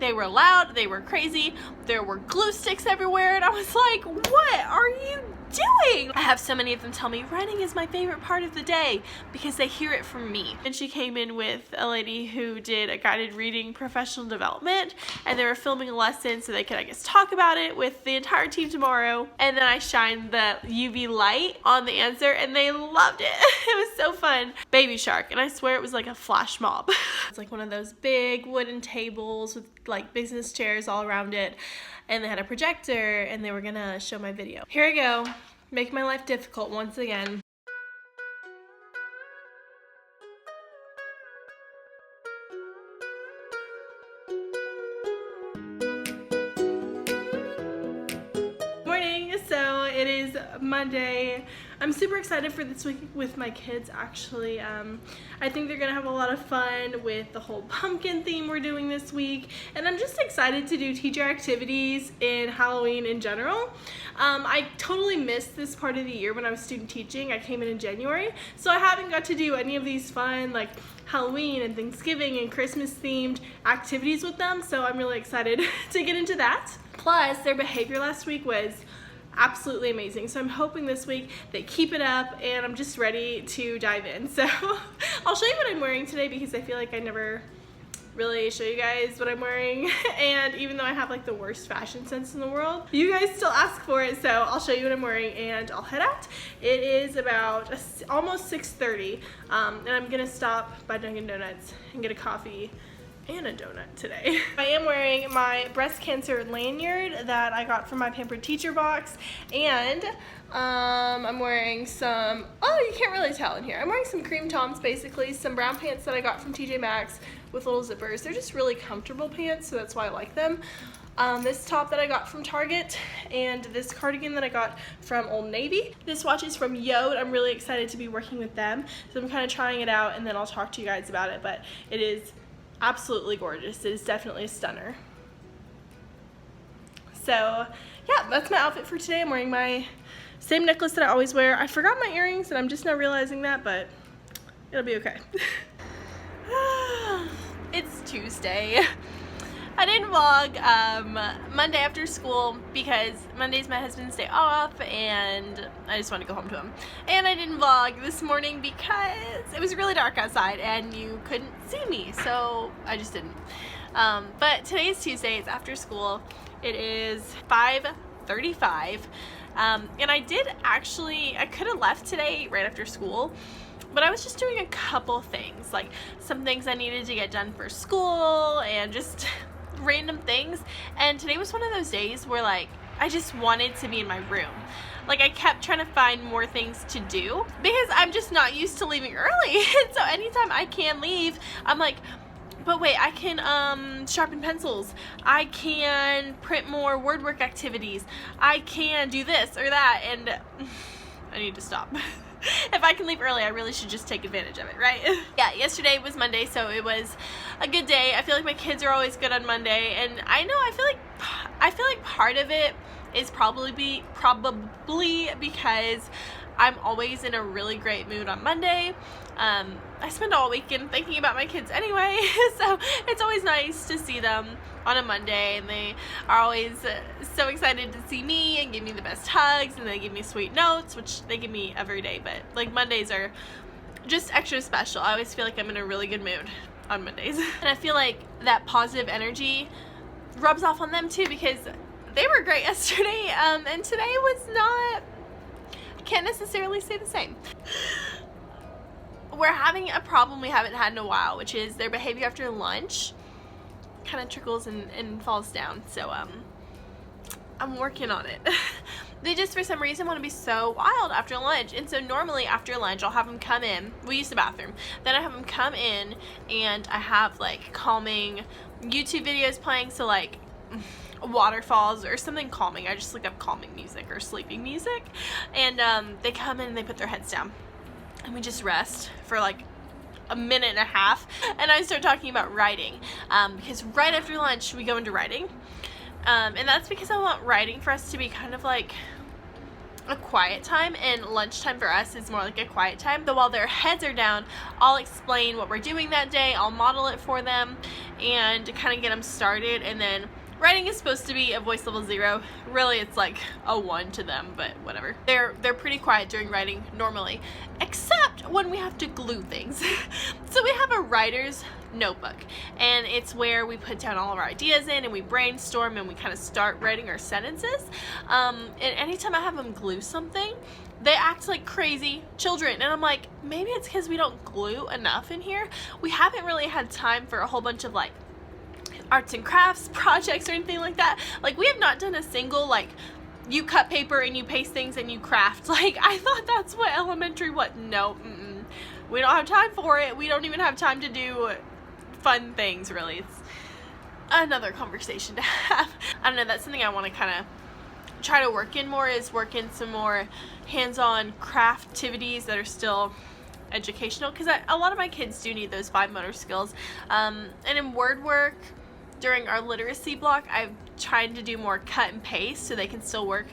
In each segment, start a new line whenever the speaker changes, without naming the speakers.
They were loud, they were crazy, there were glue sticks everywhere, and I was like, what are you doing? I have so many of them tell me writing is my favorite part of the day because they hear it from me. And she came in with a lady who did a guided reading professional development, and they were filming a lesson so they could, I guess, talk about it with the entire team tomorrow. And then I shined the UV light on the answer and they loved it. It was so fun. Baby shark, and I swear it was like a flash mob. It's like one of those big wooden tables with like business chairs all around it, and they had a projector and they were gonna show my video. Here I go, make my life difficult once again. Morning, so it is Monday. I'm super excited for this week with my kids, actually. I think they're gonna have a lot of fun with the whole pumpkin theme we're doing this week, and I'm just excited to do teacher activities in Halloween in general. I totally missed this part of the year when I was student teaching. I came in January, so I haven't got to do any of these fun like Halloween and Thanksgiving and Christmas themed activities with them, so I'm really excited to get into that. Plus, their behavior last week was absolutely amazing, so I'm hoping this week they keep it up, and I'm just ready to dive in. So I'll show you what I'm wearing today because I feel like I never really show you guys what I'm wearing, and even though I have like the worst fashion sense in the world, you guys still ask for it, so I'll show you what I'm wearing and I'll head out. It is about almost 6:30, and I'm gonna stop by Dunkin' Donuts and get a coffee and a donut today. I am wearing my breast cancer lanyard that I got from my Pampered Teacher box, and I'm wearing some, oh, you can't really tell in here. I'm wearing some cream toms, basically, some brown pants that I got from TJ Maxx with little zippers. They're just really comfortable pants, so that's why I like them. This top that I got from Target, and this cardigan that I got from Old Navy. This watch is from Yode. I'm really excited to be working with them, so I'm kind of trying it out, and then I'll talk to you guys about it, but it is absolutely gorgeous. It is definitely a stunner. So yeah, that's my outfit for today. I'm wearing my same necklace that I always wear. I forgot my earrings and I'm just now realizing that, but it'll be okay. It's Tuesday. I didn't vlog Monday after school because Monday's my husband's day off and I just want to go home to him. And I didn't vlog this morning because it was really dark outside and you couldn't see me, so I just didn't. But today is Tuesday, it's after school. It is 5:35, and I could have left today right after school, but I was just doing a couple things, like some things I needed to get done for school and just random things. And today was one of those days where like I just wanted to be in my room. Like I kept trying to find more things to do because I'm just not used to leaving early. And so anytime I can leave, I'm like, but wait, I can sharpen pencils, I can print more word work activities, I can do this or that, and I need to stop. If I can leave early, I really should just take advantage of it, right? Yeah, yesterday was Monday, so it was a good day. I feel like my kids are always good on Monday, and I know I feel like part of it is probably because I'm always in a really great mood on Monday. I spend all weekend thinking about my kids anyway, so it's always nice to see them on a Monday, and they are always so excited to see me and give me the best hugs, and they give me sweet notes, which they give me every day, but like Mondays are just extra special. I always feel like I'm in a really good mood on Mondays. And I feel like that positive energy rubs off on them too, because they were great yesterday, and today was not, I can't necessarily say the same. We're having a problem we haven't had in a while, which is their behavior after lunch kind of trickles and falls down. So I'm working on it. They just for some reason want to be so wild after lunch, and so normally after lunch I'll have them come in, we use the bathroom, then I have them come in and I have like calming YouTube videos playing, so like waterfalls or something calming. I just look up calming music or sleeping music, and they come in and they put their heads down and we just rest for like a minute and a half, and I start talking about writing, because right after lunch we go into writing, and that's because I want writing for us to be kind of like a quiet time, and lunchtime for us is more like a quiet time. So while their heads are down, I'll explain what we're doing that day, I'll model it for them, and kind of get them started. And then writing is supposed to be a voice level 0. Really, it's like a 1 to them, but whatever. They're pretty quiet during writing normally, except when we have to glue things. So we have a writer's notebook, and it's where we put down all of our ideas in, and we brainstorm, and we kind of start writing our sentences. And anytime I have them glue something, they act like crazy children, and I'm like, maybe it's because we don't glue enough in here. We haven't really had time for a whole bunch of like arts and crafts projects or anything like that. Like, we have not done a single like you cut paper and you paste things and you craft. Like, I thought that's what elementary was. No, we don't have time for it. We don't even have time to do fun things, really. It's another conversation to have. I don't know, that's something I want to kind of try to work in more, is work in some more hands-on craft activities that are still educational, because a lot of my kids do need those 5 motor skills. And in word work during our literacy block, I've tried to do more cut and paste so they can still work,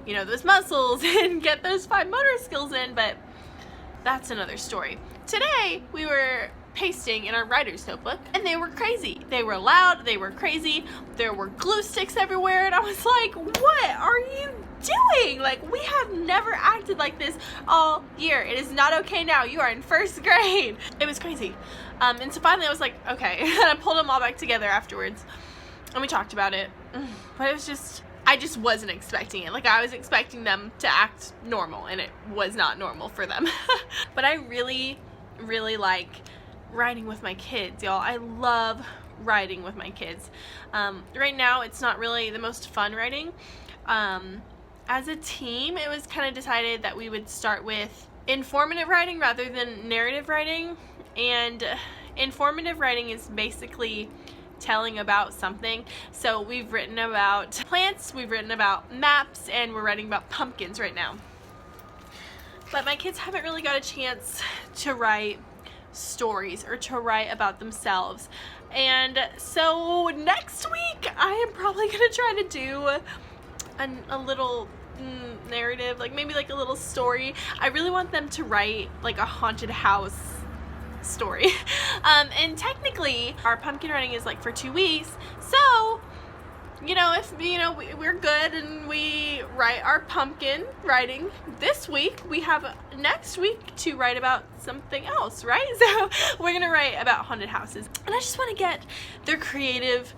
you know, those muscles and get those 5 motor skills in, but that's another story. Today we were pasting in our writer's notebook, and they were crazy. They were loud, they were crazy, there were glue sticks everywhere, and I was like, what are you doing? Like, we have never acted like this all year. It is not okay now. You are in 1st grade. It was crazy. And so finally I was like, okay. And I pulled them all back together afterwards, and we talked about it. But it was just, I just wasn't expecting it. Like, I was expecting them to act normal, and it was not normal for them. But I really, really like writing with my kids, y'all. I love writing with my kids. Right now, it's not really the most fun writing. As a team, it was kind of decided that we would start with informative writing rather than narrative writing. And informative writing is basically telling about something. So we've written about plants, we've written about maps, and we're writing about pumpkins right now. But my kids haven't really got a chance to write stories or to write about themselves. And so next week I am probably gonna try to do a little narrative, like maybe like a little story. I really want them to write like a haunted house story. And technically our pumpkin writing is like for 2 weeks, so you know, if you know we're good and we write our pumpkin writing this week, we have next week to write about something else, right? So we're gonna write about haunted houses, and I just want to get their creative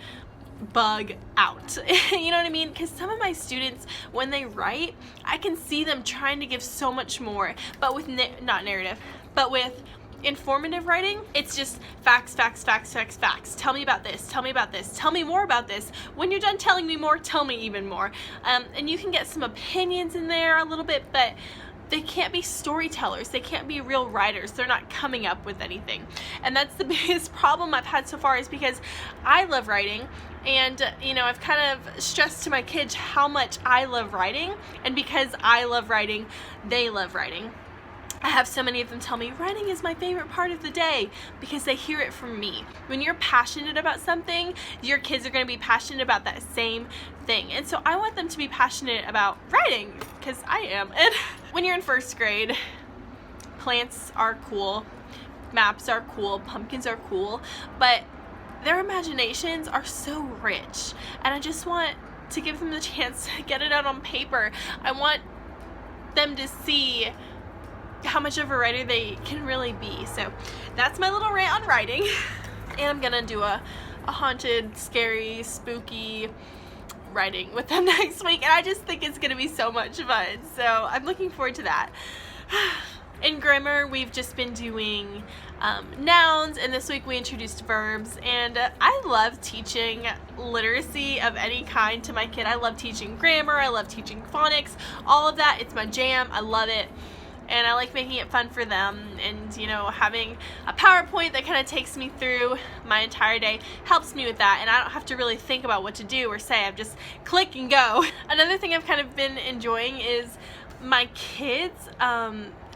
bug out. You know what I mean? Because some of my students, when they write, I can see them trying to give so much more, but with not narrative, but with informative writing, it's just facts, facts, facts, facts, facts. Tell me about this, tell me about this, tell me more about this. When you're done telling me more, tell me even more. And you can get some opinions in there a little bit, but they can't be storytellers. They can't be real writers. They're not coming up with anything. And that's the biggest problem I've had so far, is because I love writing, and you know, I've kind of stressed to my kids how much I love writing, and because I love writing, they love writing. I have so many of them tell me writing is my favorite part of the day, because they hear it from me. When you're passionate about something, your kids are going to be passionate about that same thing. And so I want them to be passionate about writing, because I am. And when you're in 1st grade, plants are cool, maps are cool, pumpkins are cool, but their imaginations are so rich, and I just want to give them the chance to get it out on paper. I want them to see how much of a writer they can really be. So that's my little rant on writing. And I'm gonna do a haunted, scary, spooky writing with them next week, and I just think it's gonna be so much fun. So I'm looking forward to that. In grammar, we've just been doing nouns, and this week we introduced verbs. And I love teaching literacy of any kind to my kid. I love teaching grammar, I love teaching phonics, all of that. It's my jam. I love it. And I like making it fun for them, and you know, having a PowerPoint that kind of takes me through my entire day helps me with that, and I don't have to really think about what to do or say. I just click and go. Another thing I've kind of been enjoying is my kids,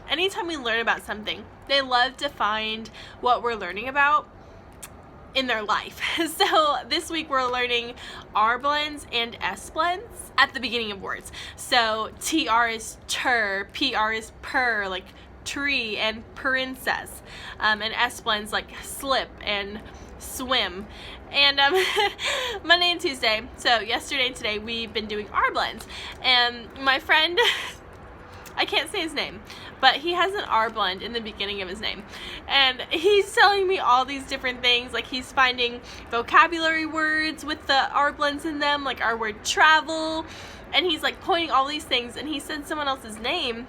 anytime we learn about something, they love to find what we're learning about in their life. So this week we're learning R blends and S blends at the beginning of words. So TR is ter, PR is per, like tree and princess, and S blends like slip and swim. And Monday and Tuesday, so yesterday and today, we've been doing R blends. And my friend, I can't say his name, but he has an R blend in the beginning of his name. And he's telling me all these different things, like he's finding vocabulary words with the R blends in them, like our word travel. And he's like pointing all these things, and he said someone else's name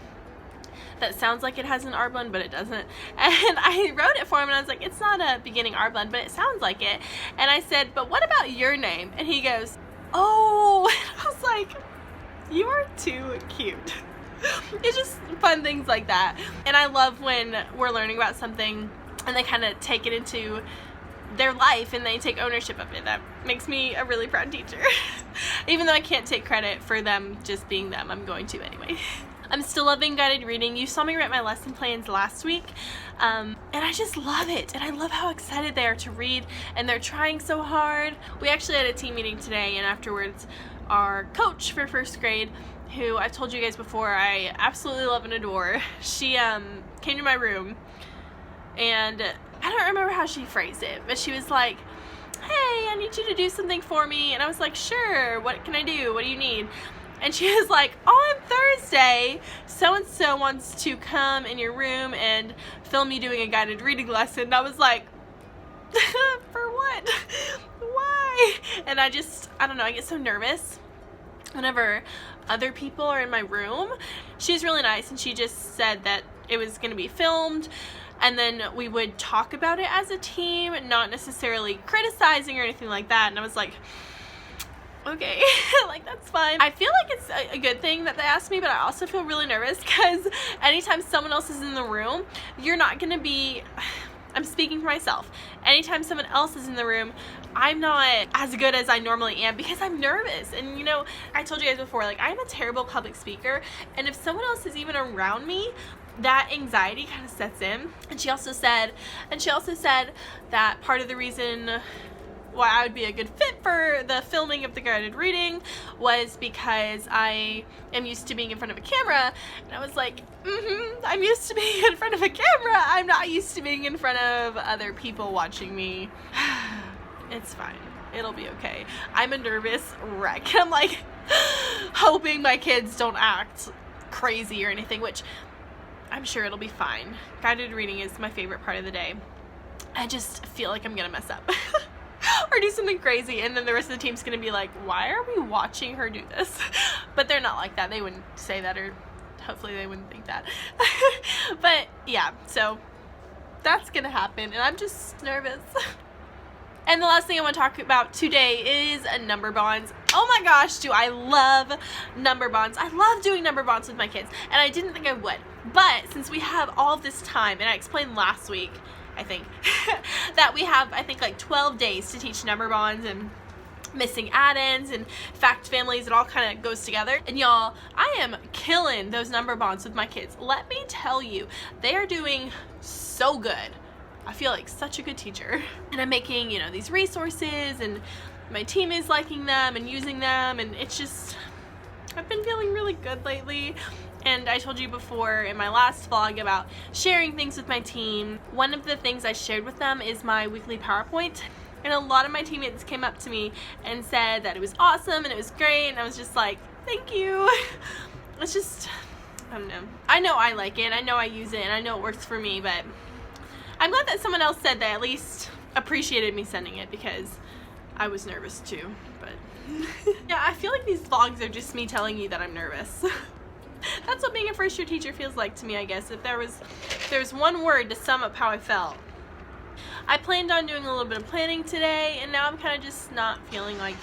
that sounds like it has an R blend, but it doesn't. And I wrote it for him, and I was like, it's not a beginning R blend, but it sounds like it. And I said, but what about your name? And he goes, oh. And I was like, you are too cute. It's just fun things like that. And I love when we're learning about something and they kind of take it into their life and they take ownership of it. That makes me a really proud teacher. Even though I can't take credit for them just being them, I'm going to anyway. I'm still loving guided reading. You saw me write my lesson plans last week, and I just love it. And I love how excited they are to read, and they're trying so hard. We actually had a team meeting today, and afterwards our coach for first grade, who I've told you guys before I absolutely love and adore, she came to my room, and I don't remember how she phrased it, but she was like, hey, I need you to do something for me. And I was like, sure, what can I do? What do you need? And she was like, on Thursday, so-and-so wants to come in your room and film you doing a guided reading lesson. And I was like, for what? Why? And I don't know, I get so nervous whenever other people are in my room. She's really nice, and she just said that it was going to be filmed, and then we would talk about it as a team, not necessarily criticizing or anything like that. And I was like, okay, like that's fine. I feel like it's a good thing that they asked me, but I also feel really nervous because anytime someone else is in the room, you're not gonna be, I'm speaking for myself, anytime someone else is in the room, I'm not as good as I normally am because I'm nervous. And you know, I told you guys before, like I'm a terrible public speaker, and if someone else is even around me, that anxiety kind of sets in. And she also said that part of the reason why I would be a good fit for the filming of the guided reading was because I am used to being in front of a camera. And I was like, I'm used to being in front of a camera. I'm not used to being in front of other people watching me. It's fine. It'll be okay. I'm a nervous wreck. I'm like hoping my kids don't act crazy or anything, which I'm sure it'll be fine. Guided reading is my favorite part of the day. I just feel like I'm gonna mess up. Or do something crazy, and then the rest of the team's gonna be like, why are we watching her do this? But they're not like that. They wouldn't say that, or hopefully they wouldn't think that. But yeah, so that's gonna happen, and I'm just nervous. And the last thing I want to talk about today is number bonds. Oh my gosh, do I love number bonds. I love doing number bonds with my kids, and I didn't think I would. But since we have all this time, and I explained last week, I think, that we have, I think, like 12 days to teach number bonds and missing add-ins and fact families. It all kind of goes together. And y'all, I am killing those number bonds with my kids. Let me tell you, they are doing so good. I feel like such a good teacher. And I'm making, you know, these resources, and my team is liking them and using them, and it's just, I've been feeling really good lately. And I told you before in my last vlog about sharing things with my team. One of the things I shared with them is my weekly PowerPoint. And a lot of my teammates came up to me and said that it was awesome and it was great. And I was just like, thank you. It's just, I don't know. I know I like it. I know I use it, and I know it works for me. But I'm glad that someone else said they at least appreciated me sending it, because I was nervous too. But yeah, I feel like these vlogs are just me telling you that I'm nervous. That's what being a first year teacher feels like to me, I guess. If there's one word to sum up how I felt. I planned on doing a little bit of planning today, and now I'm kind of just not feeling like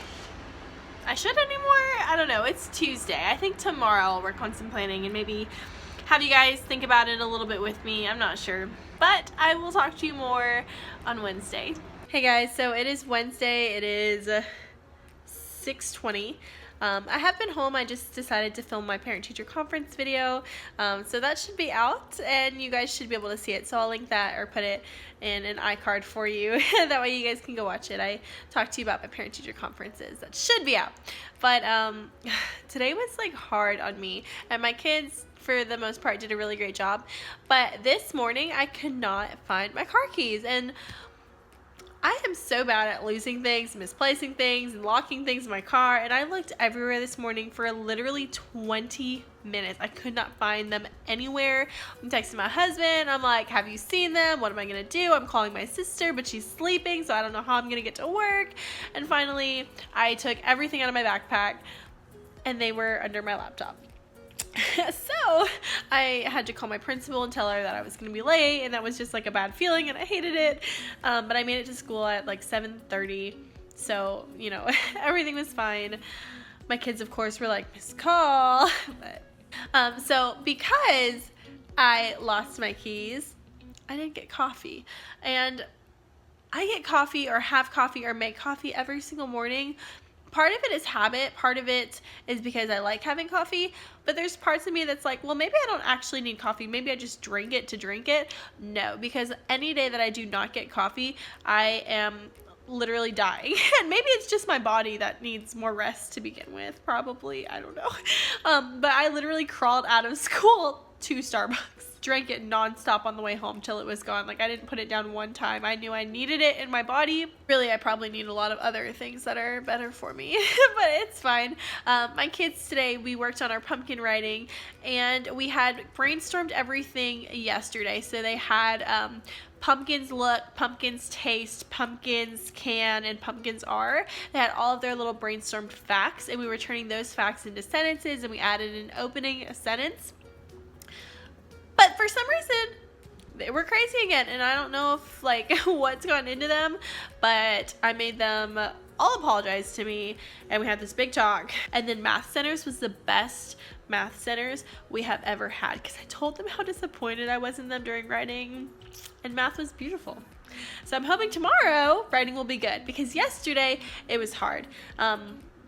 I should anymore. I don't know. It's Tuesday. I think tomorrow I'll work on some planning and maybe have you guys think about it a little bit with me. I'm not sure. But I will talk to you more on Wednesday. Hey guys, so it is Wednesday. It is 6:20. I have been home. I just decided to film my parent-teacher conference video, so that should be out, and you guys should be able to see it. So I'll link that or put it in an iCard for you. That way you guys can go watch it. I talked to you about my parent-teacher conferences. That should be out. But today was like hard on me, and my kids, for the most part, did a really great job. But this morning I could not find my car keys, and I am so bad at losing things, misplacing things, and locking things in my car, and I looked everywhere this morning for literally 20 minutes. I could not find them anywhere. I'm texting my husband. I'm like, have you seen them? What am I going to do? I'm calling my sister, but she's sleeping, so I don't know how I'm going to get to work. And finally, I took everything out of my backpack, and they were under my laptop. So I had to call my principal and tell her that I was going to be late, and that was just like a bad feeling, and I hated it. But I made it to school at like 7:30, so you know, everything was fine. My kids, of course, were like, missed call. But so because I lost my keys, I didn't get coffee, and I get coffee or have coffee or make coffee every single morning. Part of it is habit, part of it is because I like having coffee, but there's parts of me that's like, well, maybe I don't actually need coffee. Maybe I just drink it to drink it. No, because any day that I do not get coffee, I am literally dying. And maybe it's just my body that needs more rest to begin with, probably. I don't know. But I literally crawled out of school to Starbucks. Drank it nonstop on the way home till it was gone. Like, I didn't put it down one time. I knew I needed it in my body. Really, I probably need a lot of other things that are better for me, but it's fine. My kids today, we worked on our pumpkin writing, and we had brainstormed everything yesterday. So they had pumpkins look, pumpkins taste, pumpkins can, and pumpkins are. They had all of their little brainstormed facts, and we were turning those facts into sentences, and we added an opening sentence. But for some reason, they were crazy again, and I don't know if, like, what's gone into them, but I made them all apologize to me, and we had this big talk. And then Math Centers was the best Math Centers we have ever had, because I told them how disappointed I was in them during writing, and math was beautiful. So I'm hoping tomorrow writing will be good, because yesterday it was hard.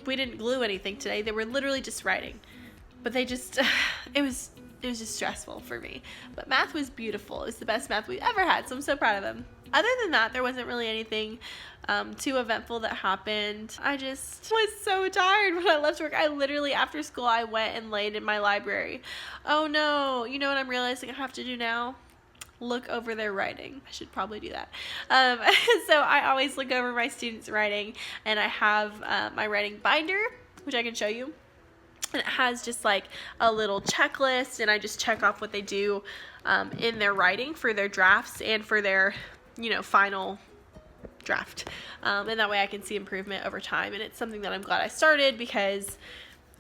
We didn't glue anything today. They were literally just writing, but they just, it was just stressful for me. But math was beautiful. It was the best math we've ever had, so I'm so proud of them. Other than that, there wasn't really anything too eventful that happened. I just was so tired when I left work. I literally, after school, I went and laid in my library. Oh no, you know what I'm realizing I have to do now? Look over their writing. I should probably do that. So I always look over my students' writing, and I have my writing binder, which I can show you. And it has just like a little checklist, and I just check off what they do in their writing for their drafts and for their, you know, final draft. And that way I can see improvement over time. And it's something that I'm glad I started, because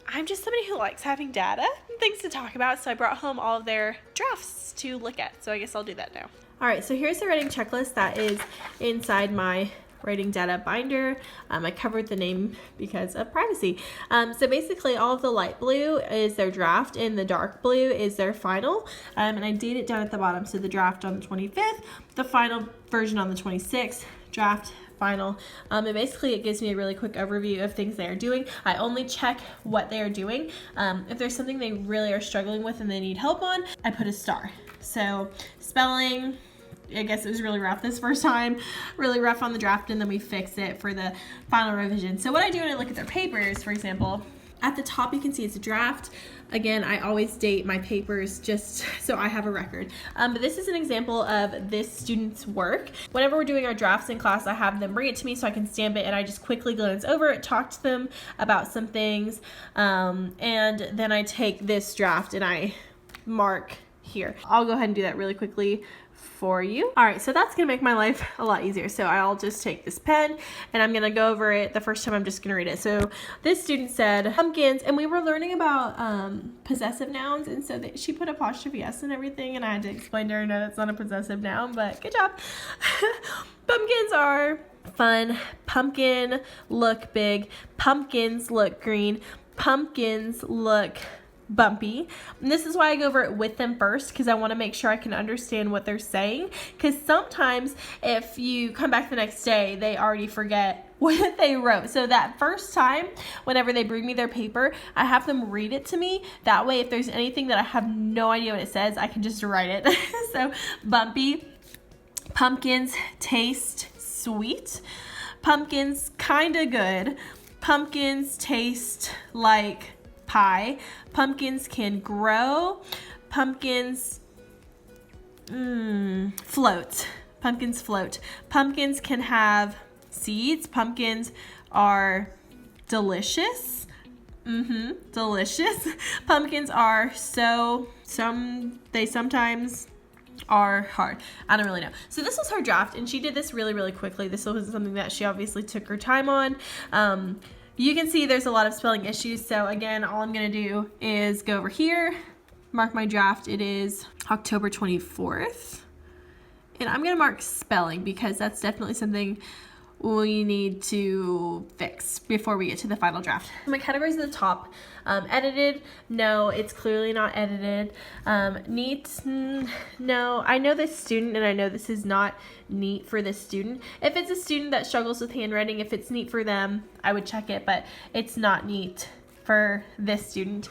I'm just somebody who likes having data and things to talk about. So I brought home all of their drafts to look at. So I guess I'll do that now. All right, so here's the writing checklist that is inside my writing data binder. I covered the name because of privacy. So basically all of the light blue is their draft, and the dark blue is their final. And I date it down at the bottom. So the draft on the 25th, the final version on the 26th, draft, final. And basically it gives me a really quick overview of things they are doing. I only check what they are doing. If there's something they really are struggling with and they need help on, I put a star. So spelling, I guess it was really rough this first time, really rough on the draft, and then we fix it for the final revision. So what I do when I look at their papers, for example, at the top you can see it's a draft. Again, I always date my papers just so I have a record. But this is an example of this student's work. Whenever we're doing our drafts in class, I have them bring it to me so I can stamp it, and I just quickly glance over it, talk to them about some things, and then I take this draft and I mark here. I'll go ahead and do that really quickly for you. All right, so that's gonna make my life a lot easier. So I'll just take this pen and I'm gonna go over it. The first time I'm just gonna read it. So this student said pumpkins, and we were learning about possessive nouns, and so she put apostrophe S and everything, and I had to explain to her, no, that's not a possessive noun, but good job. Pumpkins are fun. Pumpkin look big. Pumpkins look green. Pumpkins look bumpy. And this is why I go over it with them first, because I want to make sure I can understand what they're saying, because sometimes if you come back the next day, they already forget what they wrote. So that first time, whenever they bring me their paper, I have them read it to me. That way, if there's anything that I have no idea what it says, I can just write it. So bumpy. Pumpkins taste sweet. Pumpkins kinda good. Pumpkins taste like pie. Pumpkins can grow. Pumpkins float. Pumpkins float. Pumpkins can have seeds. Pumpkins are delicious. Delicious. Pumpkins are they sometimes are hard. I don't really know. So this was her draft, and she did this really, really quickly. This wasn't something that she obviously took her time on. You can see there's a lot of spelling issues. So again, all I'm going to do is go over here, mark my draft. It is October 24th. And I'm going to mark spelling because that's definitely something we need to fix before we get to the final draft. My categories at the top. Edited, no, it's clearly not edited. Neat, no, I know this student and I know this is not neat for this student. If it's a student that struggles with handwriting, if it's neat for them, I would check it, but it's not neat for this student.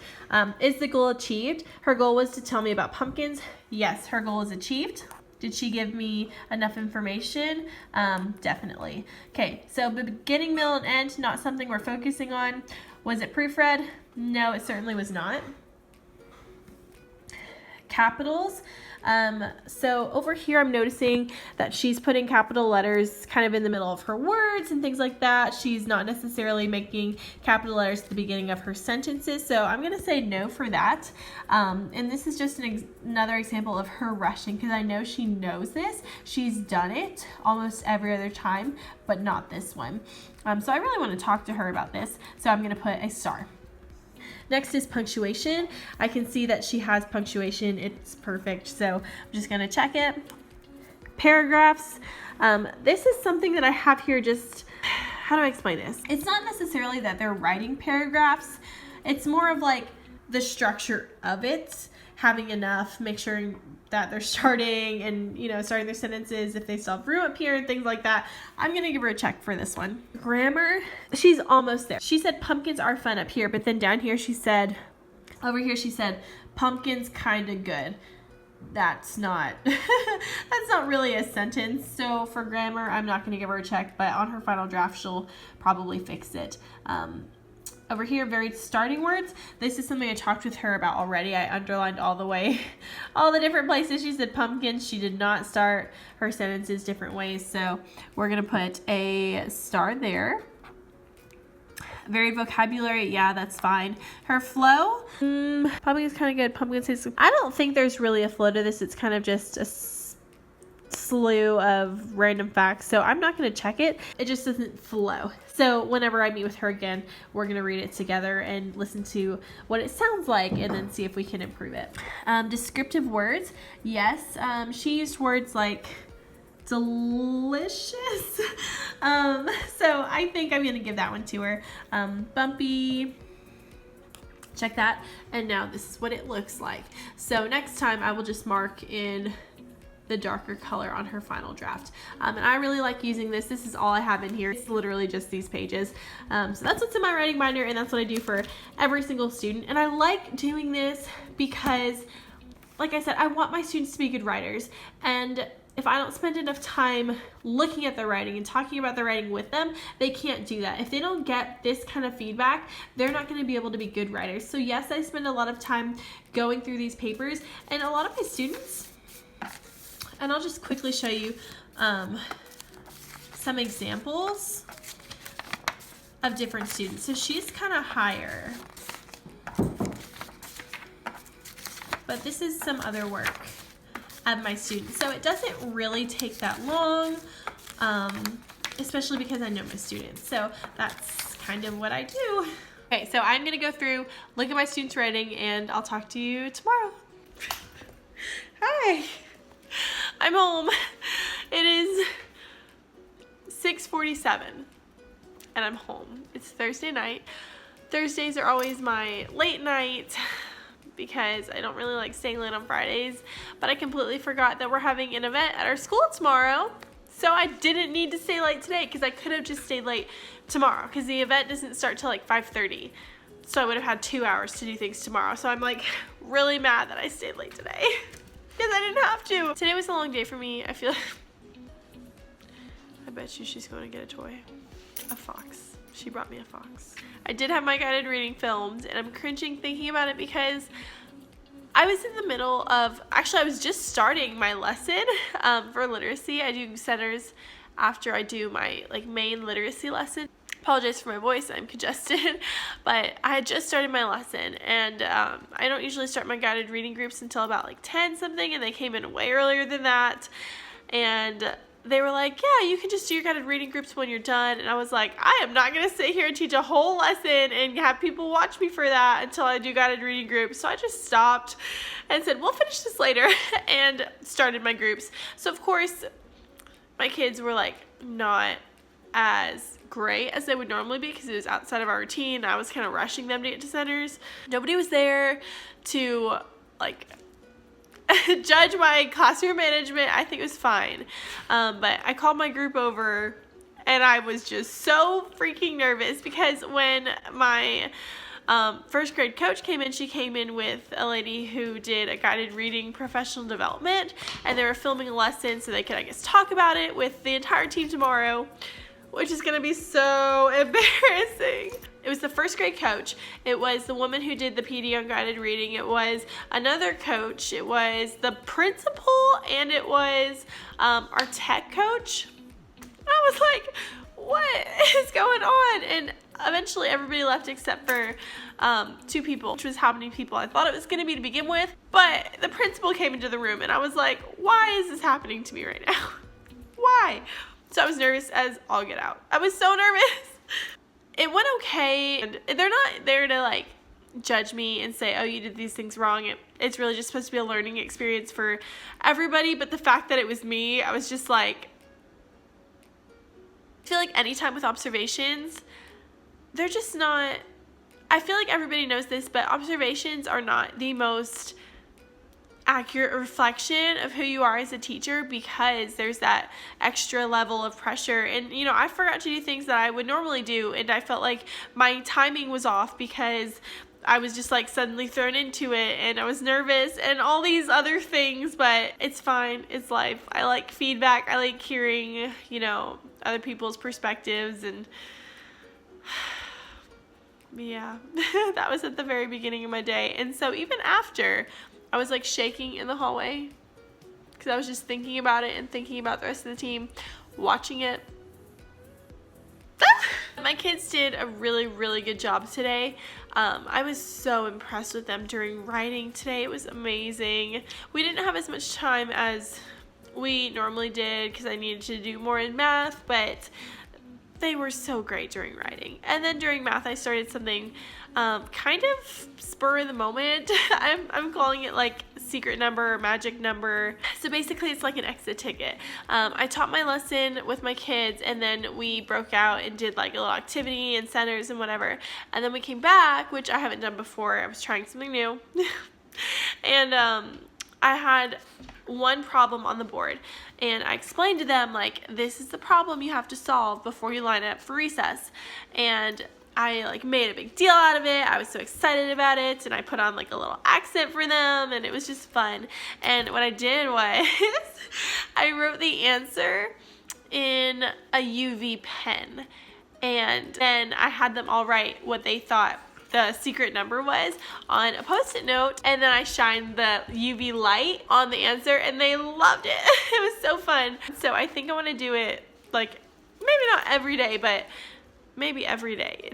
Is the goal achieved? Her goal was to tell me about pumpkins. Yes, her goal is achieved. Did she give me enough information? Definitely. Okay, so beginning, middle, and end, not something we're focusing on. Was it proofread? No, it certainly was not. Capitals. So over here I'm noticing that she's putting capital letters kind of in the middle of her words and things like that. She's not necessarily making capital letters at the beginning of her sentences, so I'm going to say no for that. And this is just another example of her rushing, because I know she knows this. She's done it almost every other time, but not this one. So I really want to talk to her about this, so I'm going to put a star. Next is punctuation. I can see that she has punctuation. It's perfect, so I'm just going to check it. Paragraphs. This is something that I have here just, how do I explain this? It's not necessarily that they're writing paragraphs. It's more of like the structure of it, having enough, make sure that they're starting and, starting their sentences if they still have room up here and things like that. I'm going to give her a check for this one. Grammar, she's almost there. She said pumpkins are fun up here, but then down here over here she said pumpkins kind of good. That's not, that's not really a sentence. So for grammar, I'm not going to give her a check, but on her final draft, she'll probably fix it. Over here, varied starting words. This is something I talked with her about already. I underlined all the different places she said pumpkins. She did not start her sentences different ways, so we're gonna put a star there. Varied vocabulary, yeah, that's fine. Her flow, pumpkin's kind of good. Pumpkin says, I don't think there's really a flow to this. It's kind of just a slew of random facts, so I'm not going to check it. It just doesn't flow. So whenever I meet with her again, we're going to read it together and listen to what it sounds like and then see if we can improve it. Descriptive words, yes. She used words like delicious. So I think I'm going to give that one to her. Bumpy, check that. And now this is what it looks like. So next time I will just mark in the darker color on her final draft. And I really like using this. This is all I have in here. It's literally just these pages. So that's what's in my writing binder, and that's what I do for every single student. And I like doing this because, like I said, I want my students to be good writers. And if I don't spend enough time looking at their writing and talking about their writing with them, they can't do that. If they don't get this kind of feedback, they're not going to be able to be good writers. So yes, I spend a lot of time going through these papers, and a lot of my students, and I'll just quickly show you some examples of different students. So she's kind of higher, but this is some other work of my students. So it doesn't really take that long, especially because I know my students. So that's kind of what I do. Okay, so I'm gonna go through, look at my students' writing, and I'll talk to you tomorrow. Hi. I'm home. It is 6:47 and I'm home. It's Thursday night. Thursdays are always my late night because I don't really like staying late on Fridays, but I completely forgot that we're having an event at our school tomorrow. So I didn't need to stay late today because I could have just stayed late tomorrow because the event doesn't start till like 5:30. So I would have had 2 hours to do things tomorrow. So I'm like really mad that I stayed late today. Because I didn't have to. Today was a long day for me. I feel I bet you she's going to get a toy. A fox. She brought me a fox. I did have my guided reading filmed, and I'm cringing thinking about it because I was in the middle of, actually I was just starting my lesson for literacy. I do centers after I do my main literacy lesson. Apologize for my voice, I'm congested, but I had just started my lesson, and I don't usually start my guided reading groups until about 10 something, and they came in way earlier than that, and they were like, yeah, you can just do your guided reading groups when you're done. And I was like, I am not going to sit here and teach a whole lesson and have people watch me for that until I do guided reading groups. So I just stopped and said, we'll finish this later, and started my groups. So of course, my kids were not as great as they would normally be because it was outside of our routine. I was kind of rushing them to get to centers. Nobody was there to judge my classroom management. I think it was fine. But I called my group over, and I was just so freaking nervous because when my first grade coach came in, she came in with a lady who did a guided reading professional development, and they were filming a lesson so they could, I guess, talk about it with the entire team tomorrow, which is going to be so embarrassing. It was the first grade coach. It was the woman who did the PD on guided reading. It was another coach. It was the principal, and it was our tech coach. I was like, what is going on? And eventually everybody left except for 2 people, which was how many people I thought it was going to be to begin with. But the principal came into the room, and I was like, why is this happening to me right now? Why? So I was nervous as all get out. I was so nervous. It went okay, and they're not there to judge me and say, oh, you did these things wrong. It's really just supposed to be a learning experience for everybody. But the fact that it was me, I was just I feel like anytime with observations, they're just not, I feel like everybody knows this, but observations are not the most accurate reflection of who you are as a teacher, because there's that extra level of pressure. And I forgot to do things that I would normally do, and I felt like my timing was off because I was just suddenly thrown into it, and I was nervous and all these other things. But it's fine, it's life. I like feedback. I like hearing other people's perspectives. And yeah, that was at the very beginning of my day. And so even after, I was shaking in the hallway because I was just thinking about it and thinking about the rest of the team watching it. My kids did a really, really good job today. I was so impressed with them during writing today. It was amazing. We didn't have as much time as we normally did because I needed to do more in math, but they were so great during writing. And then during math, I started something kind of spur of the moment. I'm calling it secret number or magic number. So basically it's like an exit ticket. I taught my lesson with my kids, and then we broke out and did a little activity and centers and whatever. And then we came back, which I haven't done before. I was trying something new. And I had one problem on the board, and I explained to them this is the problem you have to solve before you line up for recess. And I made a big deal out of it. I was so excited about it, and I put on a little accent for them, and it was just fun. And what I did was I wrote the answer in a UV pen, and then I had them all write what they thought the secret number was on a post-it note, and then I shined the UV light on the answer, and they loved it. It was so fun. So I think I want to do it maybe not every day, but maybe every day.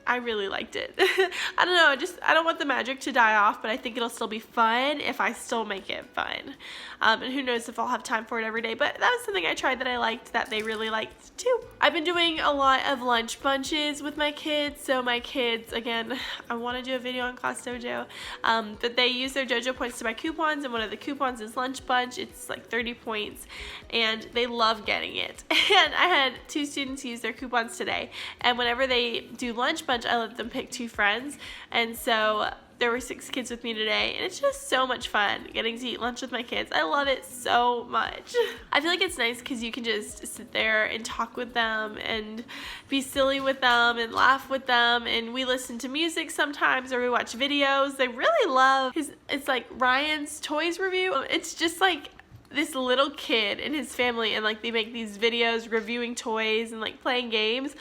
I really liked it. I don't know, I don't want the magic to die off, but I think it'll still be fun if I still make it fun. And who knows if I'll have time for it every day, but that was something I tried that I liked, that they really liked too. I've been doing a lot of lunch bunches with my kids. So my kids, again, I want to do a video on Class Dojo, but they use their Dojo points to buy coupons, and one of the coupons is lunch bunch. It's 30 points, and they love getting it. And I had 2 students use their coupons today, and whenever they do lunch bunch, I let them pick 2 friends, and so there were 6 kids with me today, and it's just so much fun getting to eat lunch with my kids. I love it so much. I feel like it's nice because you can just sit there and talk with them and be silly with them and laugh with them, and we listen to music sometimes, or we watch videos. They really love it's Ryan's Toys review. It's just this little kid and his family, and they make these videos reviewing toys and playing games.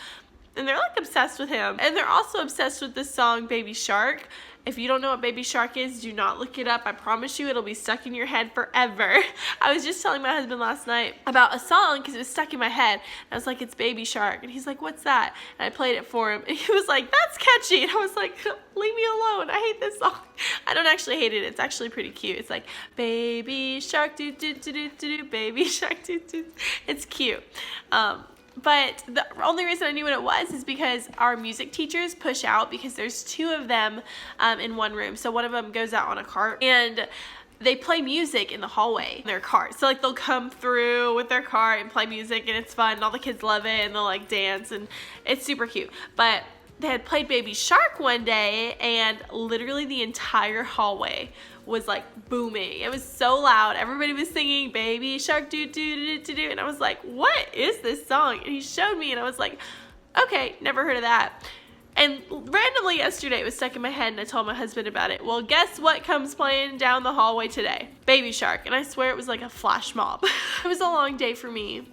And they're obsessed with him. And they're also obsessed with this song, Baby Shark. If you don't know what Baby Shark is, do not look it up. I promise you it'll be stuck in your head forever. I was just telling my husband last night about a song because it was stuck in my head. I was like, it's Baby Shark. And he's like, what's that? And I played it for him. And he was like, that's catchy. And I was like, leave me alone. I hate this song. I don't actually hate it. It's actually pretty cute. It's like, Baby Shark, do do do do do do, Baby Shark, do do. It's cute. But the only reason I knew what it was is because our music teachers push out, because there's 2 of them in one room. So one of them goes out on a cart, and they play music in the hallway in their cart. So like they'll come through with their cart and play music, and it's fun, and all the kids love it, and they'll like dance, and it's super cute. But they had played Baby Shark one day, and literally the entire hallway was like booming. It was so loud. Everybody was singing Baby Shark do do do do do, and I was like, what is this song? And he showed me, and I was like, okay, never heard of that. And randomly yesterday it was stuck in my head, and I told my husband about it. Well, guess what comes playing down the hallway today? Baby Shark. And I swear it was like a flash mob. It was a long day for me.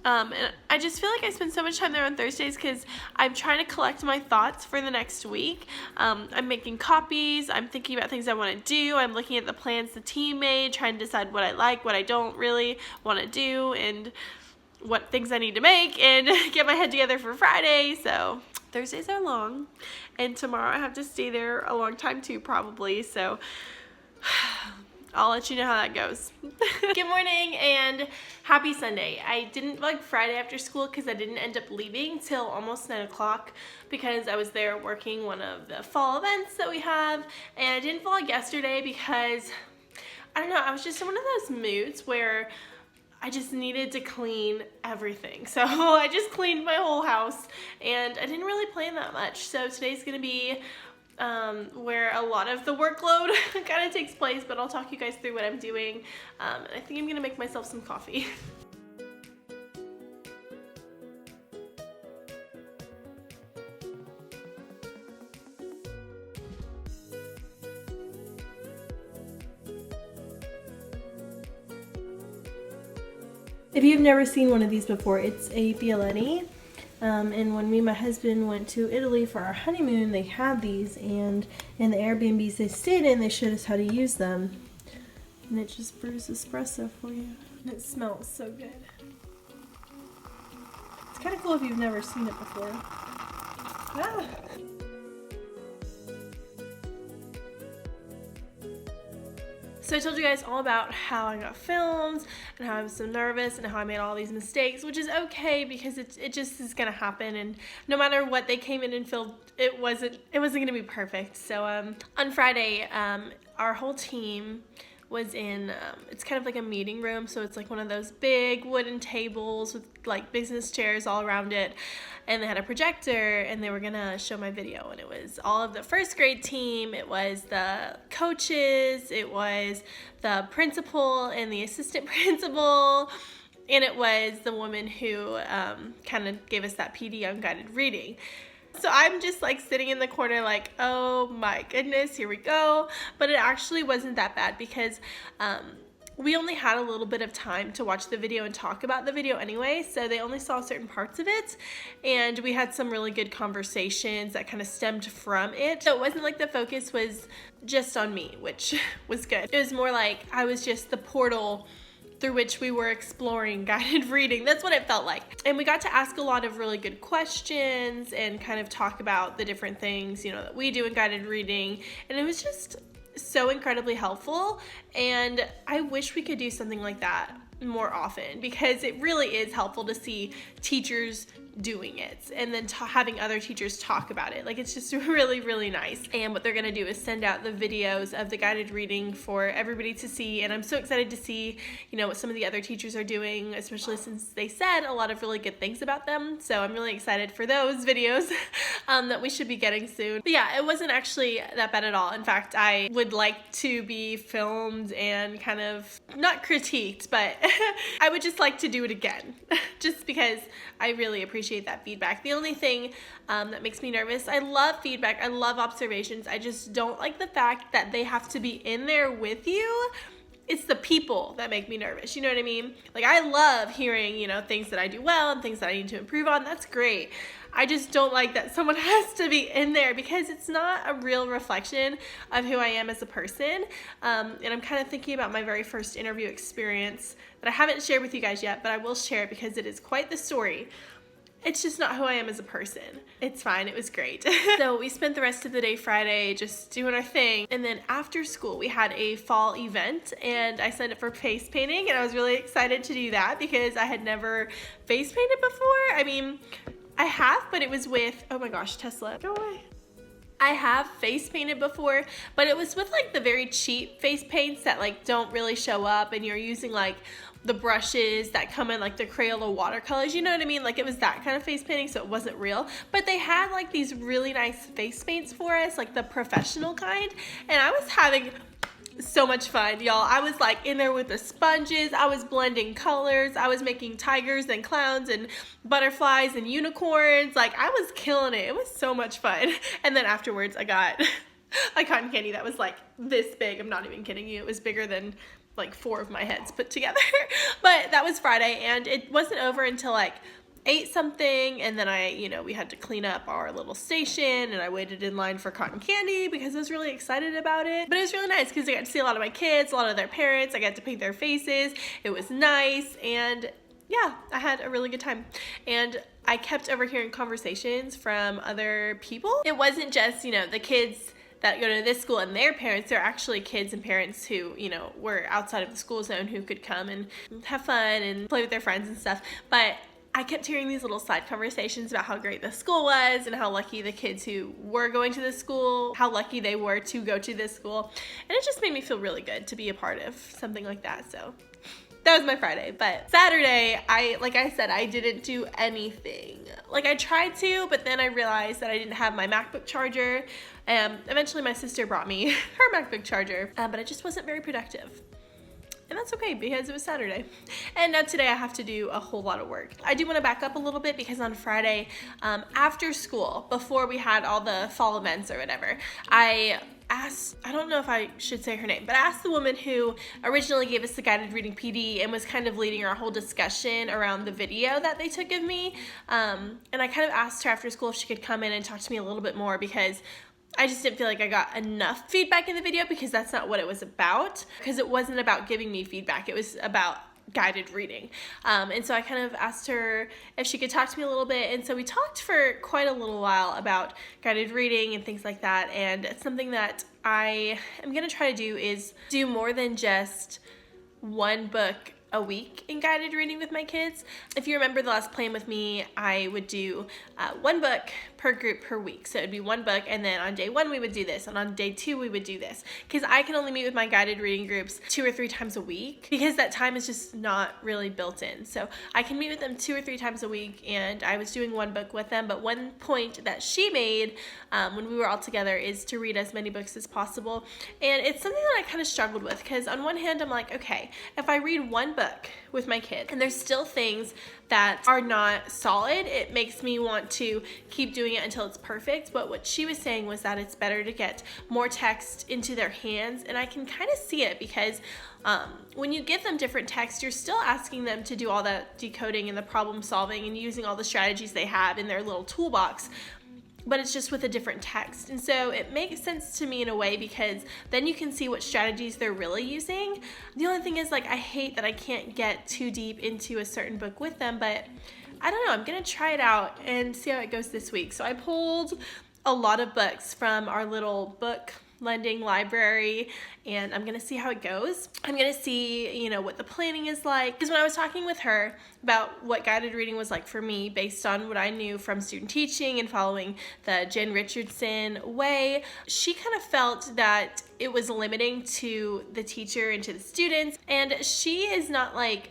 And I just feel like I spend so much time there on Thursdays because I'm trying to collect my thoughts for the next week. I'm making copies. I'm thinking about things I want to do. I'm looking at the plans the team made, trying to decide what I like, what I don't really want to do, and what things I need to make, and get my head together for Friday. So Thursdays are long, and tomorrow I have to stay there a long time too, probably. So I'll let you know how that goes. Good morning and happy Sunday. I didn't vlog Friday after school because I didn't end up leaving till almost 9 o'clock because I was there working one of the fall events that we have. And I didn't vlog yesterday because, I don't know, I was just in one of those moods where I just needed to clean everything. So I just cleaned my whole house, and I didn't really plan that much. So today's gonna be where a lot of the workload kind of takes place, but I'll talk you guys through what I'm doing. I think I'm gonna make myself some coffee. If you've never seen one of these before, it's a Bialetti. And when me and my husband went to Italy for our honeymoon, they had these, and in the Airbnbs they stayed in, they showed us how to use them. And it just brews espresso for you. And it smells so good. It's kind of cool if you've never seen it before. Ah. So I told you guys all about how I got filmed and how I was so nervous and how I made all these mistakes, which is okay because it just is gonna happen, and no matter what they came in and filmed, it wasn't gonna be perfect. So on Friday, our whole team was in, it's kind of like a meeting room, so it's like one of those big wooden tables with like business chairs all around it, and they had a projector, and they were gonna show my video, and it was all of the first grade team, it was the coaches, it was the principal and the assistant principal, and it was the woman who kind of gave us that PD on guided reading. So I'm just like sitting in the corner like, oh my goodness, here we go. But it actually wasn't that bad because we only had a little bit of time to watch the video and talk about the video anyway, so they only saw certain parts of it, and we had some really good conversations that kind of stemmed from it. So it wasn't like the focus was just on me, which was good. It was more like I was just the portal through which we were exploring guided reading. That's what it felt like. And we got to ask a lot of really good questions and kind of talk about the different things, you know, that we do in guided reading. And it was just so incredibly helpful. And I wish we could do something like that more often, because it really is helpful to see teachers doing it and then having other teachers talk about it. Like, it's just really, really nice. And what they're gonna do is send out the videos of the guided reading for everybody to see, and I'm so excited to see, you know, what some of the other teachers are doing, especially since they said a lot of really good things about them. So I'm really excited for those videos that we should be getting soon. But yeah, it wasn't actually that bad at all. In fact, I would like to be filmed and kind of not critiqued, but I would just like to do it again just because I really appreciate that feedback. The only thing that makes me nervous, I love feedback, I love observations, I just don't like the fact that they have to be in there with you. it's the people that make me nervous. You know what I mean? Like, I love hearing, you know, things that I do well and things that I need to improve on. That's great. I just don't like that someone has to be in there because it's not a real reflection of who I am as a person. And I'm kind of thinking about my very first interview experience that I haven't shared with you guys yet, but I will share it because it is quite the story. It's just not who I am as a person. It's fine. It was great. So we spent the rest of the day Friday just doing our thing. And then after school, we had a fall event and I signed up for face painting, and I was really excited to do that because I had never face painted before. I mean, I have, but it was with, oh my gosh, Tesla, go away. I have face painted before, but it was with like the very cheap face paints that like don't really show up, and you're using like the brushes that come in like the Crayola watercolors, you know what I mean? Like, it was that kind of face painting, so it wasn't real. But they had like these really nice face paints for us, like the professional kind, and I was having so much fun, y'all. I was like in there with the sponges, I was blending colors, I was making tigers and clowns and butterflies and unicorns. Like, I was killing it. It was so much fun. And then afterwards I got a cotton candy that was like this big. I'm not even kidding you. It was bigger than like 4 of my heads put together. But that was Friday, and it wasn't over until like 8 something, and then we had to clean up our little station, and I waited in line for cotton candy because I was really excited about it. But it was really nice because I got to see a lot of my kids, a lot of their parents. I got to paint their faces. It was nice, and yeah, I had a really good time. And I kept overhearing conversations from other people. It wasn't just, the kids that go to this school and their parents. They're actually kids and parents who, were outside of the school zone who could come and have fun and play with their friends and stuff. But I kept hearing these little side conversations about how great the school was and how lucky the kids who were going to this school, how lucky they were to go to this school. And it just made me feel really good to be a part of something like that. So that was my Friday. But Saturday, like I said, I didn't do anything. Like, I tried to, but then I realized that I didn't have my MacBook charger. Eventually my sister brought me her MacBook charger, but it just wasn't very productive. And that's okay because it was Saturday. And now today I have to do a whole lot of work. I do want to back up a little bit because on Friday, after school, before we had all the fall events or whatever, I don't know if I should say her name, but I asked the woman who originally gave us the guided reading PD and was kind of leading our whole discussion around the video that they took of me. And I kind of asked her after school if she could come in and talk to me a little bit more because I just didn't feel like I got enough feedback in the video because that's not what it was about. Because it wasn't about giving me feedback. It was about guided reading. And so I kind of asked her if she could talk to me a little bit. And so we talked for quite a little while about guided reading and things like that. And it's something that I am going to try to do is do more than just one book a week in guided reading with my kids. If you remember the last plan with me, I would do one book per group per week. So it'd be one book, and then on day 1 we would do this, and on day 2 we would do this. Because I can only meet with my guided reading groups 2 or 3 times a week because that time is just not really built in. So I can meet with them 2 or 3 times a week, and I was doing one book with them. But one point that she made when we were all together is to read as many books as possible. And it's something that I kind of struggled with because on one hand I'm like, okay, if I read one book with my kids and there's still things that are not solid, it makes me want to keep doing it until it's perfect. But what she was saying was that it's better to get more text into their hands, and I can kind of see it because when you give them different text, you're still asking them to do all that decoding and the problem solving and using all the strategies they have in their little toolbox, but it's just with a different text. And so it makes sense to me in a way because then you can see what strategies they're really using. The only thing is, like, I hate that I can't get too deep into a certain book with them, but I don't know, I'm gonna try it out and see how it goes this week. So I pulled a lot of books from our little book lending library, and I'm gonna see how it goes. I'm gonna see, what the planning is like. Because when I was talking with her about what guided reading was like for me, based on what I knew from student teaching and following the Jen Richardson way, she kind of felt that it was limiting to the teacher and to the students. And she is not like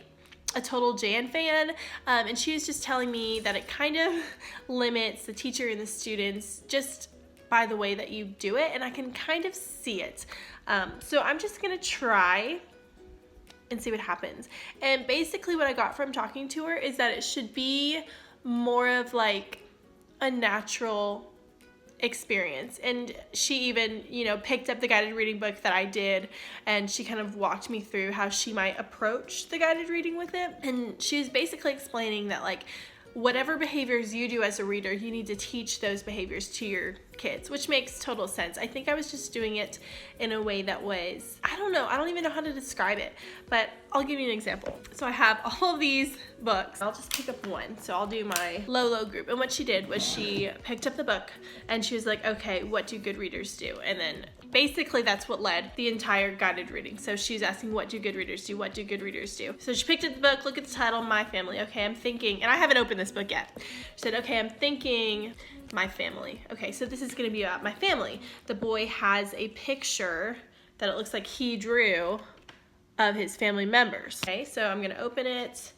a total Jan fan, and she was just telling me that it kind of limits the teacher and the students just by the way that you do it, and I can kind of see it. So I'm just gonna try and see what happens. And basically what I got from talking to her is that it should be more of like a natural experience. And she even, you know, picked up the guided reading book that I did, and she kind of walked me through how she might approach the guided reading with it. And she was basically explaining that, like, whatever behaviors you do as a reader, you need to teach those behaviors to your kids, which makes total sense. I think I was just doing it in a way that was, I don't know, I don't even know how to describe it, but I'll give you an example. So I have all of these books. I'll just pick up one. So I'll do my Lolo group. And what she did was she picked up the book and she was like, okay, what do good readers do? And then basically that's what led the entire guided reading. So she's asking, what do good readers do? What do good readers do? So she picked up the book, look at the title, My Family. Okay, I'm thinking, and I haven't opened this book yet. She said, okay, I'm thinking my family. Okay, so this is gonna be about my family. The boy has a picture that it looks like he drew of his family members. Okay, so I'm gonna open it.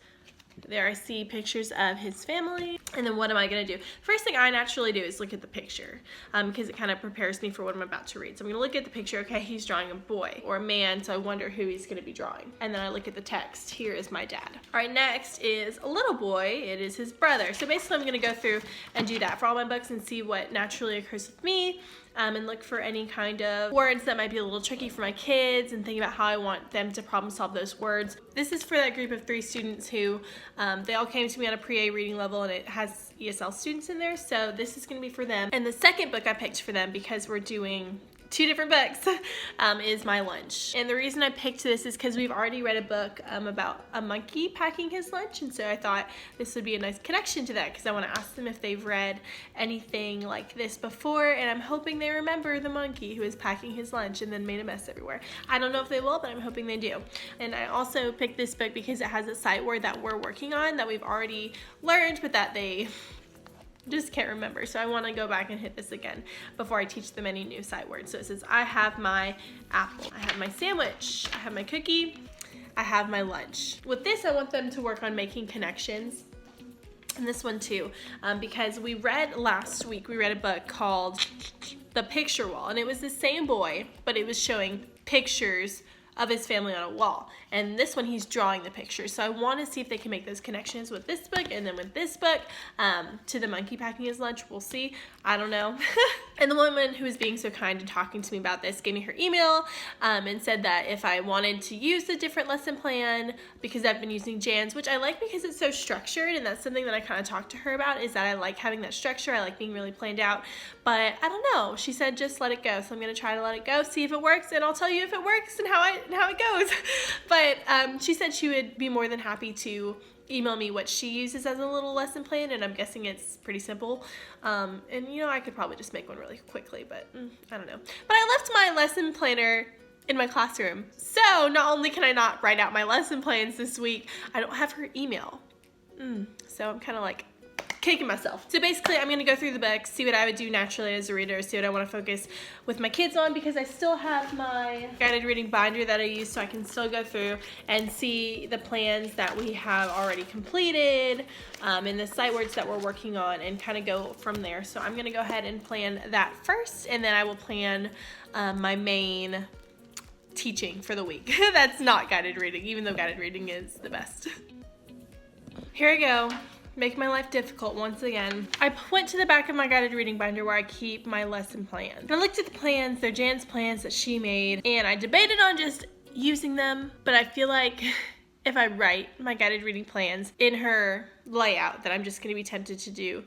There I see pictures of his family. And then what am I gonna do? First thing I naturally do is look at the picture because it kind of prepares me for what I'm about to read. So I'm gonna look at the picture. Okay, he's drawing a boy or a man, so I wonder who he's gonna be drawing. And then I look at the text. Here is my dad. All right, next is a little boy. It is his brother. So basically I'm gonna go through and do that for all my books and see what naturally occurs with me. And look for any kind of words that might be a little tricky for my kids and think about how I want them to problem solve those words. This is for that group of 3 students who, they all came to me on a pre-A reading level, and it has ESL students in there, so this is gonna be for them. And the second book I picked for them, because we're doing 2 different books, is My Lunch. And the reason I picked this is because we've already read a book about a monkey packing his lunch, and so I thought this would be a nice connection to that because I want to ask them if they've read anything like this before, and I'm hoping they remember the monkey who is packing his lunch and then made a mess everywhere. I don't know if they will, but I'm hoping they do. And I also picked this book because it has a sight word that we're working on that we've already learned, but that they just can't remember. So I want to go back and hit this again before I teach them any new sight words. So it says, I have my apple, I have my sandwich, I have my cookie, I have my lunch. With this, I want them to work on making connections. And this one too, because we read last week, we read a book called The Picture Wall, and it was the same boy, but it was showing pictures of his family on a wall. And this one, he's drawing the picture. So I want to see if they can make those connections with this book and then with this book to the monkey packing his lunch. We'll see. I don't know. And the woman who was being so kind and talking to me about this gave me her email and said that if I wanted to use a different lesson plan, because I've been using Jan's, which I like because it's so structured, and that's something that I kind of talked to her about, is that I like having that structure. I like being really planned out, but I don't know. She said just let it go. So I'm going to try to let it go, see if it works, and I'll tell you if it works and how it goes. But she said she would be more than happy to email me what she uses as a little lesson plan, and I'm guessing it's pretty simple. And you know, I could probably just make one really quickly, but I don't know. But I left my lesson planner in my classroom. So not only can I not write out my lesson plans this week, I don't have her email. So I'm kind of like kicking myself. So basically I'm gonna go through the book, see what I would do naturally as a reader, see what I want to focus with my kids on, because I still have my guided reading binder that I use, so I can still go through and see the plans that we have already completed and the sight words that we're working on, and kind of go from there. So I'm gonna go ahead and plan that first, and then I will plan my main teaching for the week. That's not guided reading, even though guided reading is the best. Here I go. Make my life difficult once again. I went to the back of my guided reading binder where I keep my lesson plans. And I looked at the plans, they're Jan's plans that she made, and I debated on just using them, but I feel like if I write my guided reading plans in her layout, that I'm just gonna be tempted to do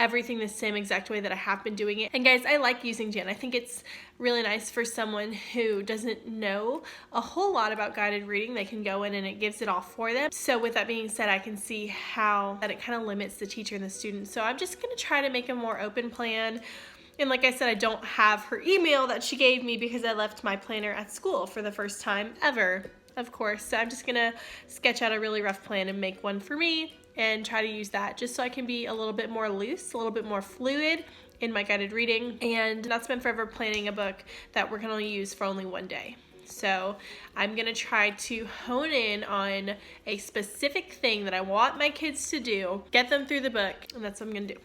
everything the same exact way that I have been doing it. And guys, I like using Jan. I think it's really nice for someone who doesn't know a whole lot about guided reading. They can go in and it gives it all for them. So with that being said, I can see how that it kind of limits the teacher and the student. So I'm just gonna try to make a more open plan. And like I said, I don't have her email that she gave me because I left my planner at school for the first time ever, of course. So I'm just gonna sketch out a really rough plan and make one for me and try to use that just so I can be a little bit more loose, a little bit more fluid in my guided reading, and not spend forever planning a book that we're gonna use for only one day. So I'm gonna try to hone in on a specific thing that I want my kids to do, get them through the book, and that's what I'm gonna do.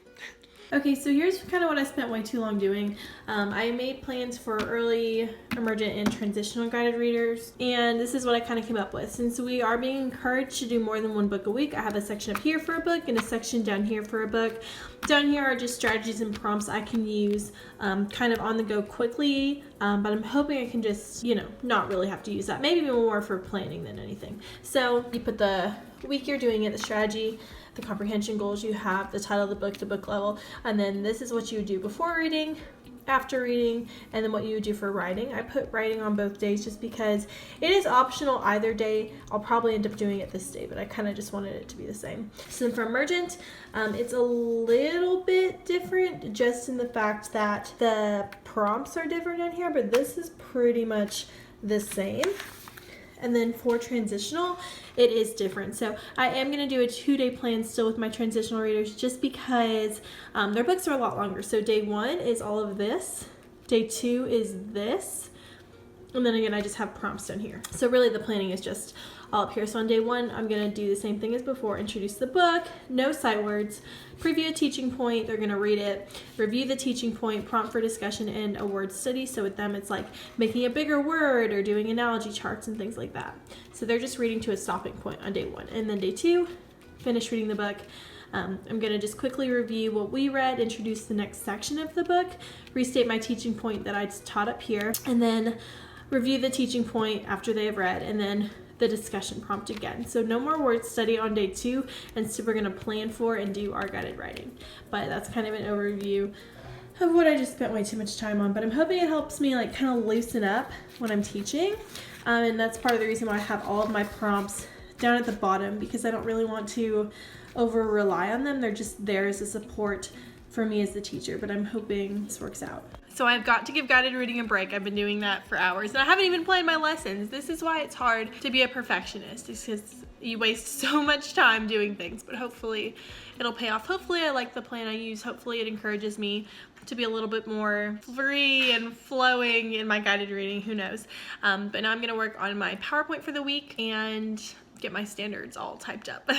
Okay, so here's kind of what I spent way too long doing. I made plans for early, emergent, and transitional guided readers, and this is what I kind of came up with. Since we are being encouraged to do more than one book a week, I have a section up here for a book and a section down here for a book. Down here are just strategies and prompts I can use kind of on the go quickly, but I'm hoping I can just, not really have to use that. Maybe more for planning than anything. So you put the week you're doing it, the strategy, the comprehension goals you have, the title of the book level, and then this is what you would do before reading, after reading, and then what you would do for writing. I put writing on both days just because it is optional either day. I'll probably end up doing it this day, but I kind of just wanted it to be the same. So then for emergent, it's a little bit different just in the fact that the prompts are different in here, but this is pretty much the same. And then for transitional, it is different. So I am going to do a 2-day plan still with my transitional readers just because their books are a lot longer. So day 1 is all of this. Day 2 is this. And then again, I just have prompts down here. So really the planning is just all up here. So on day 1, I'm going to do the same thing as before. Introduce the book, no sight words, preview a teaching point. They're going to read it, review the teaching point, prompt for discussion, and a word study. So with them, it's like making a bigger word or doing analogy charts and things like that. So they're just reading to a stopping point on day 1. And then day 2, finish reading the book. I'm going to just quickly review what we read, introduce the next section of the book, restate my teaching point that I taught up here, and then review the teaching point after they have read, and then the discussion prompt again. So no more word study on day 2, and so we're going to plan for and do our guided writing. But that's kind of an overview of what I just spent way too much time on, but I'm hoping it helps me like kind of loosen up when I'm teaching. And that's part of the reason why I have all of my prompts down at the bottom, because I don't really want to over rely on them. They're just there as a support for me as the teacher, but I'm hoping this works out. So I've got to give guided reading a break. I've been doing that for hours, and I haven't even planned my lessons. This is why it's hard to be a perfectionist. It's because you waste so much time doing things, but hopefully it'll pay off. Hopefully I like the plan I use. Hopefully it encourages me to be a little bit more free and flowing in my guided reading. Who knows? But now I'm gonna work on my PowerPoint for the week and get my standards all typed up.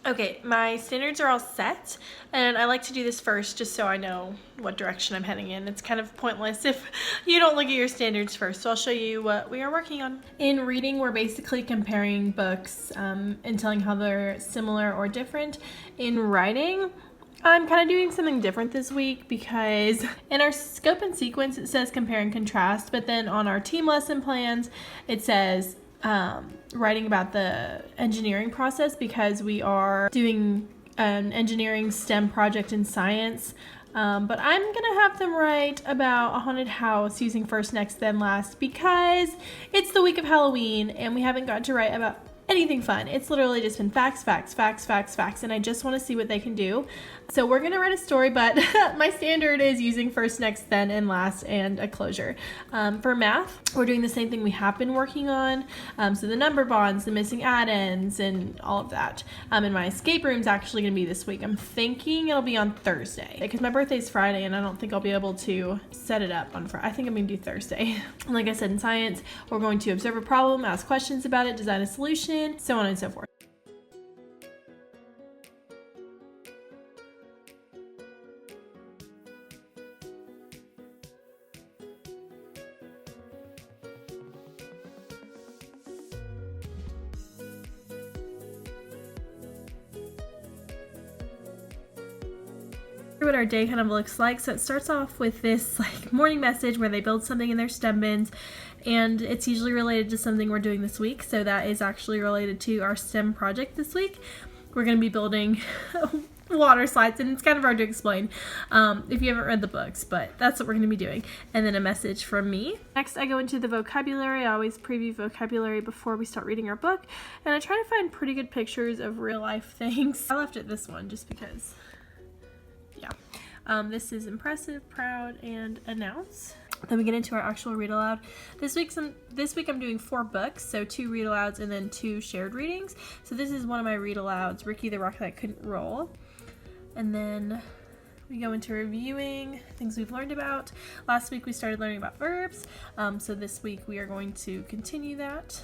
Okay, my standards are all set, and I like to do this first just so I know what direction I'm heading in. It's kind of pointless if you don't look at your standards first, so I'll show you what we are working on. In reading, we're basically comparing books and telling how they're similar or different. In writing, I'm kind of doing something different this week because in our scope and sequence, it says compare and contrast, but then on our team lesson plans, it says writing about the engineering process because we are doing an engineering STEM project in science. But I'm gonna have them write about a haunted house using first, next, then last because it's the week of Halloween and we haven't got to write about anything fun. It's literally just been facts, facts, facts, facts, facts, and I just want to see what they can do. So we're gonna write a story, but my standard is using first, next, then, and last, and a closure. For math, we're doing the same thing we have been working on. So the number bonds, the missing add-ins, and all of that. And my escape room's actually gonna be this week. I'm thinking it'll be on Thursday because my birthday's Friday, and I don't think I'll be able to set it up on Friday. I think I'm gonna do Thursday. And like I said, in science, we're going to observe a problem, ask questions about it, design a solution, so on and so forth. What our day kind of looks like. So it starts off with this like morning message where they build something in their STEM bins, and it's usually related to something we're doing this week. So that is actually related to our STEM project this week. We're going to be building water slides, and it's kind of hard to explain if you haven't read the books, but that's what we're going to be doing. And then a message from me. Next, I go into the vocabulary. I always preview vocabulary before we start reading our book, and I try to find pretty good pictures of real life things. I left it this one just because. Yeah. This is impressive, proud, and announce. Then we get into our actual read aloud. This week I'm doing 4 books, so 2 read alouds and then 2 shared readings. So this is one of my read alouds, Ricky the Rock That Couldn't Roll. And then we go into reviewing things we've learned about. Last week we started learning about verbs, so this week we are going to continue that.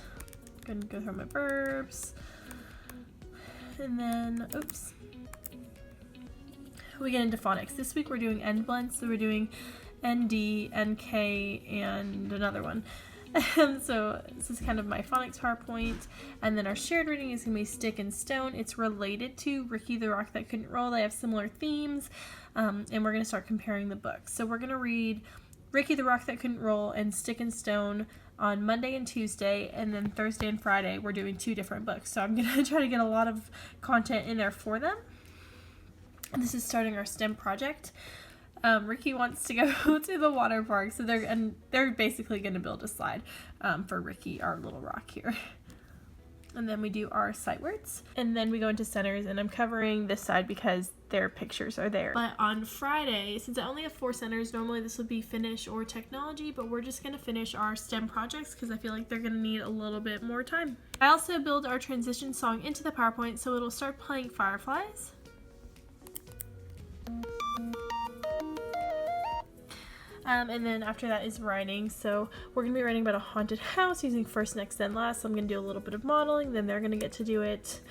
Gonna go through my verbs. And then, oops. We get into phonics. This week we're doing end blends, so we're doing ND, NK, and another one. So this is kind of my phonics PowerPoint. And then our shared reading is going to be Stick and Stone. It's related to Ricky the Rock That Couldn't Roll. They have similar themes, and we're going to start comparing the books. So we're going to read Ricky the Rock That Couldn't Roll and Stick and Stone on Monday and Tuesday, and then Thursday and Friday we're doing 2 different books. So I'm going to try to get a lot of content in there for them. And this is starting our STEM project. Ricky wants to go to the water park, so they're basically going to build a slide for Ricky, our little rock here. And then we do our sight words, and then we go into centers, and I'm covering this side because their pictures are there. But on Friday, since I only have 4 centers, normally this would be Finnish or technology, but we're just going to finish our STEM projects because I feel like they're going to need a little bit more time. I also build our transition song into the PowerPoint, so it'll start playing Fireflies. And then after that is writing. So we're going to be writing about a haunted house using first, next, then last. So I'm going to do a little bit of modeling, then they're going to get to do it.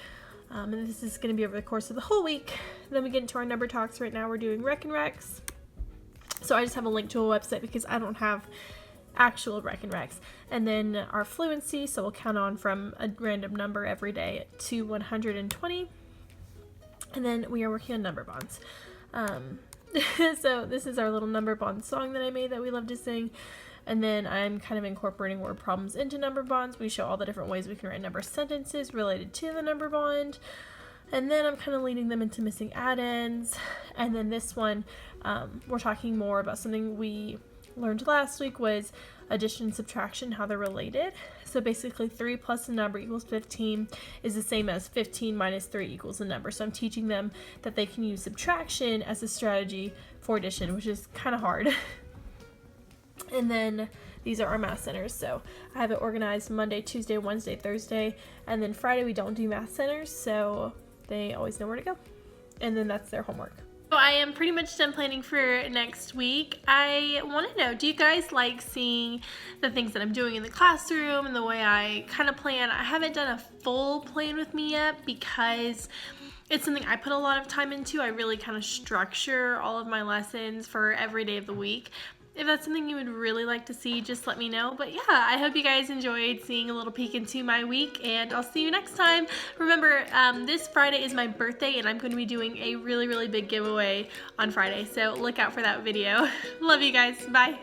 And this is going to be over the course of the whole week. Then we get into our number talks. Right now we're doing Rec and Recs. So I just have a link to a website because I don't have actual Rec and Recs. And then our fluency. So we'll count on from a random number every day to 120. And then we are working on number bonds. So this is our little number bond song that I made that we love to sing. And then I'm kind of incorporating word problems into number bonds. We show all the different ways we can write number sentences related to the number bond. And then I'm kind of leading them into missing add-ins. And then this one, we're talking more about something we learned last week was addition and subtraction, how they're related. So basically 3 plus a number equals 15 is the same as 15 minus 3 equals a number. So I'm teaching them that they can use subtraction as a strategy for addition, which is kind of hard. And then these are our math centers. So I have it organized Monday, Tuesday, Wednesday, Thursday, and then Friday we don't do math centers, so they always know where to go. And then that's their homework. So I am pretty much done planning for next week. I want to know, do you guys like seeing the things that I'm doing in the classroom and the way I kind of plan? I haven't done a full plan with me yet because it's something I put a lot of time into. I really kind of structure all of my lessons for every day of the week. If that's something you would really like to see, just let me know. But yeah, I hope you guys enjoyed seeing a little peek into my week, and I'll see you next time. Remember, this Friday is my birthday, and I'm going to be doing a really, really big giveaway on Friday, so look out for that video. Love you guys. Bye.